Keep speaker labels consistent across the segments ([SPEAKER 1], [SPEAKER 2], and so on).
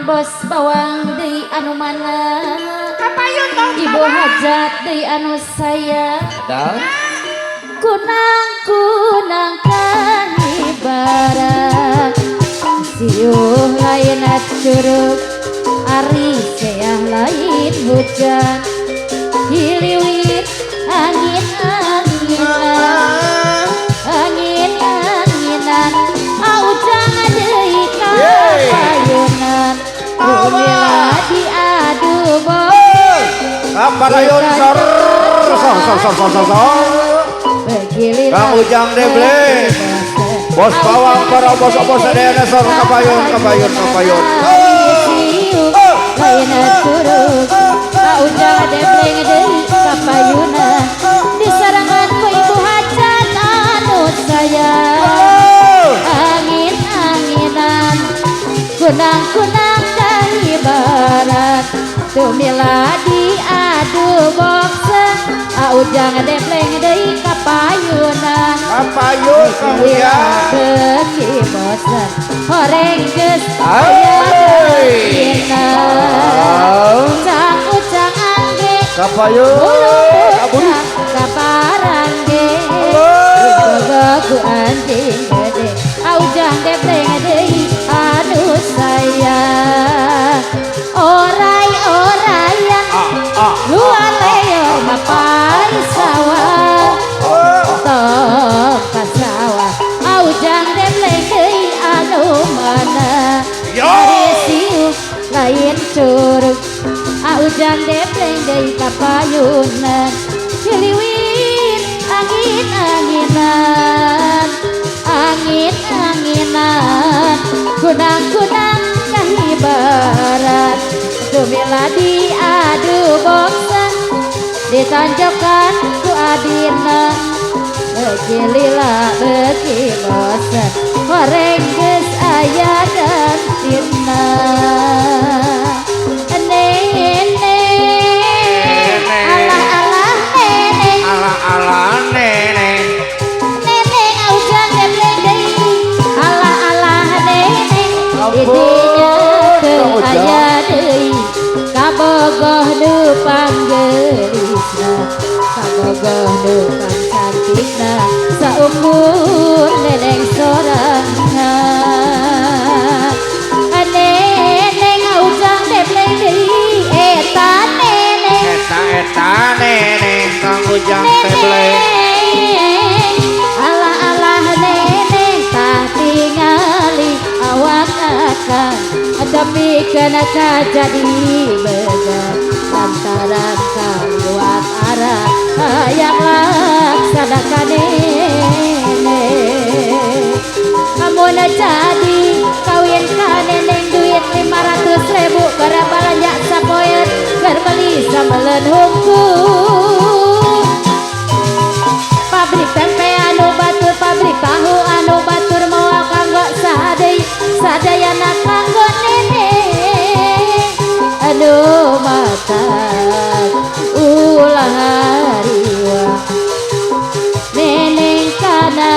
[SPEAKER 1] bos bawang deui anu mana
[SPEAKER 2] kapayun bos
[SPEAKER 1] ibu hajat deui anu saya
[SPEAKER 3] Dan
[SPEAKER 1] kunang-kunang kahibara siuh lain curug ari seah lain hujan hiliwit angin-anginan angin-anginan aujang deui kapayunan rumila diadu bos
[SPEAKER 3] kapayun sor Kang Ujang Deble bos bawang para bos-bos sadayana sor kapayun
[SPEAKER 1] lain curug Ujang Deble deui kapayunan disarangan ku ibu hajat anu sayang angin-anginan kunang-kunang kahibaran tumila diadu boksen Ujang Debleng deui kapayunan
[SPEAKER 3] Kang Ujang
[SPEAKER 1] beki bosen horeng geus
[SPEAKER 3] aya
[SPEAKER 1] Ujang Ujang angge
[SPEAKER 3] kapayun
[SPEAKER 1] Ujang kaparangge ku anjing gede Ujang Debleng deui anu sayang oray-orayan luar leyor mapai sawah tok ka sawah Ujang Debleng deui anu mana ari siuh lain curug Ujang Debleng deui kapayunan hiliwit angin-anginan angin-anginan kunang-kunang kahibaran tumila diadu boksen ditanjokkan ku adina beki lila beki bosen horeng geus aya gantina
[SPEAKER 3] ala neneng
[SPEAKER 1] neneng Ujang Debleng deui alah neneng didinya teu aya deui kabogoh nu panggelisna kabogoh nu cantikna saukur neneng sorangan neneng Ujang Debleng deui eta neneng
[SPEAKER 3] Kang Ujang Debleng
[SPEAKER 1] alah neneng tah tingali awak akan tapi kena jadi begal lantaran kaluat arah hayang laksanakan nenek kamu jadi kawin ka neneng duit 500.000 gara balanja sapoeut keur beli sambeleun hungkul pabrik tempe anu batur pabrik tahu anu batur moal kanggo sadeui sadayana kanggo neneng aduh mata ulah hariwa neneng kana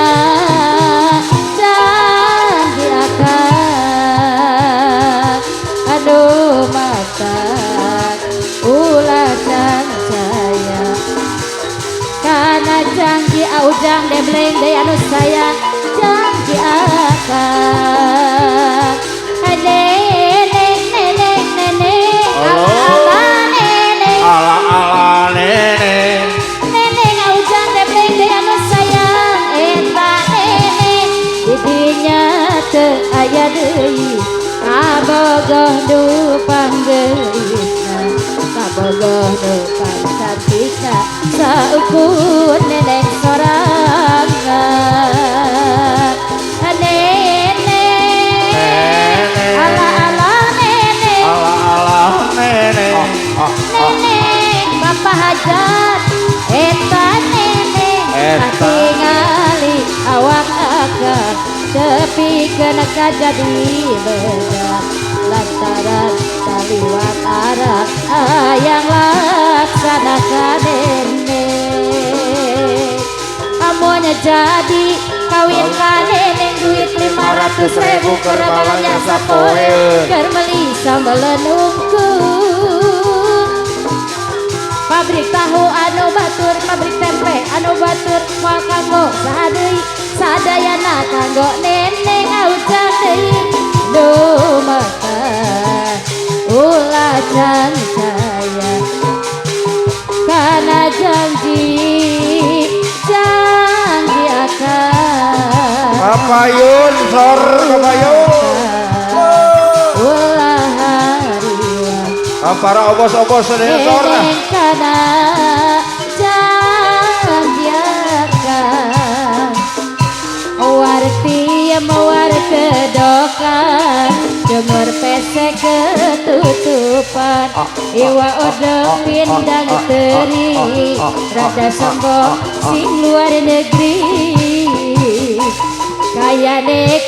[SPEAKER 1] janji akan aduh mata ulah cancaya kana janji Ujang Debleng deui anu sayang janji akan neneng
[SPEAKER 3] ala neneng
[SPEAKER 1] neneng Ujang Debleng deui anu sayang eta neneng didinya teu aya deui kabogoh nu panggelisna kabogoh nu cantikna saukur neneng sorangan neneng ala neneng neneng bapak hajat eta neneng katingali awak akan tepi kena jadi begal lantaran taliwat arah hayang laksanakan nenek kamunya jadi kawin ka neneng duit 500.000 keur balanja sapoe keur meuli sambelen ungkul pabrik tahu anu batur pabrik tempe anu batur moal kanggo sadeui sadayana kanggo neneng aujang deui dumakan ulah cancaya kana janji akan
[SPEAKER 3] Kapayun sor kapayun
[SPEAKER 1] ulah hariwa
[SPEAKER 3] para obos-obos sedaya sor
[SPEAKER 1] kana janji akan warti mawar kedokan jemur pesek ketutupan iwa odong pindang teri rada sombong sing luar negeri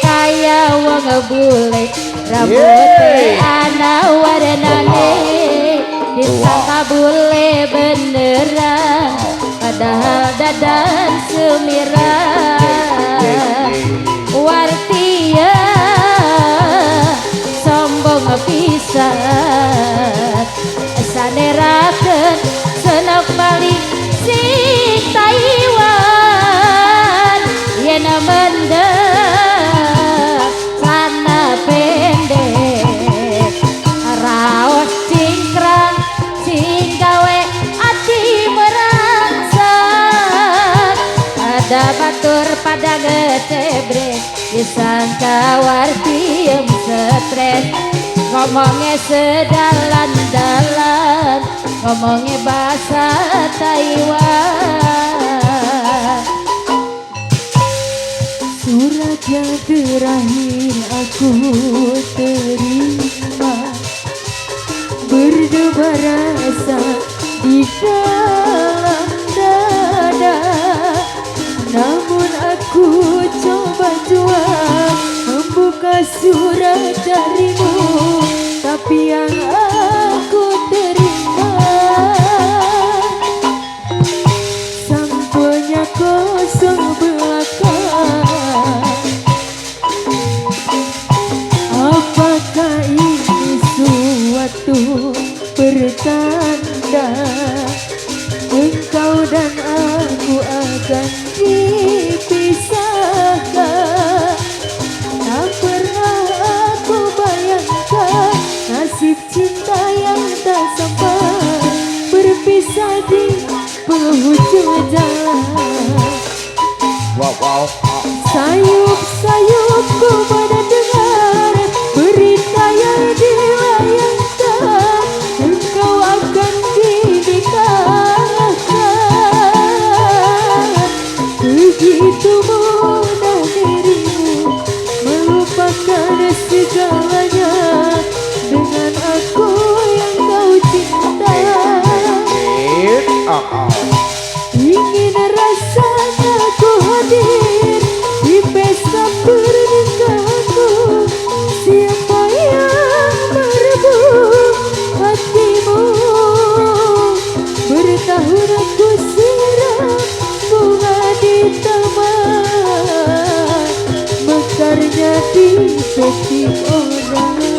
[SPEAKER 1] kaya wong bule rambutnya ana warnane disangka bule beneran padahal dadan semiran wartia sombong pisan sanerakeun senok balik si Taiwan yen mendem sana pendek raos cingkrang sing gawe ati merangsang ada batur pada ngecebrek disangka wartiem stres ngomongnya sedalan-dalan ngomongnya bahasa Taiwan surat yang terakhir aku terima berdebar rasa di dalam dada namun aku coba jua membuka surat darimu tapi yang aku terima sampulnya kosong belaka apakah ini suatu pertanda engkau dan aku akan dipisahkan tak pernah aku bayangkan nasib cinta yang tak sampai berpisah di penghujung jalan
[SPEAKER 3] wow
[SPEAKER 1] sayup-sayupku pada dengar berita yang dilayangkan engkau akan dinikahkan begitu mudah dirimu melupakan segalanya dengan aku yang kau cinta ingin rasanya ku hadir di pesta pernikahanku siapa yang merebut hatimu bertahun aku siram bunga di taman mekarnya di petik orang